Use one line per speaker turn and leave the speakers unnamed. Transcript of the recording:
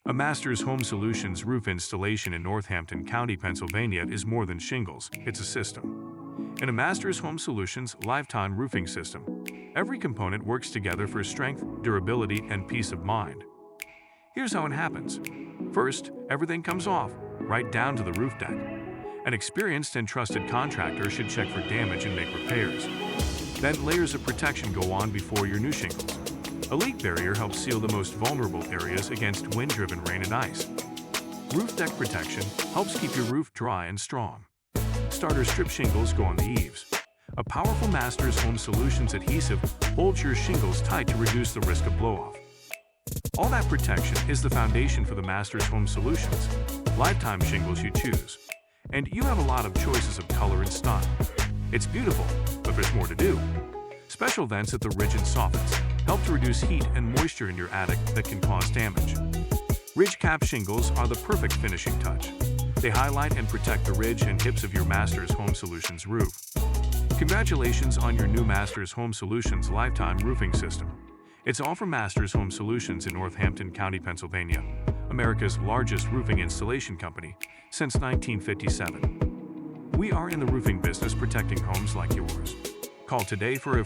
A Masters Home Solutions roof installation in Northampton County, Pennsylvania is more than shingles, it's a system. In a Masters Home Solutions lifetime roofing system, every component works together for strength, durability, and peace of mind. Here's how it happens. First, everything comes off, right down to the roof deck. An experienced and trusted contractor should check for damage and make repairs. Then layers of protection go on before your new shingles. A leak barrier helps seal the most vulnerable areas against wind-driven rain and ice. Roof deck protection helps keep your roof dry and strong. Starter strip shingles go on the eaves. A powerful Masters Home Solutions adhesive holds your shingles tight to reduce the risk of blow-off. All that protection is the foundation for the Masters Home Solutions lifetime shingles you choose. And you have a lot of choices of color and style. It's beautiful, but there's more to do. Special vents at the ridge and soffits help to reduce heat and moisture in your attic that can cause damage. Ridge cap shingles are the perfect finishing touch. They highlight and protect the ridge and hips of your Masters Home Solutions roof. Congratulations on your new Masters Home Solutions lifetime roofing system. It's all from Masters Home Solutions in Northampton County, Pennsylvania, America's largest roofing installation company since 1957. We are in the roofing business, protecting homes like yours. Call today for a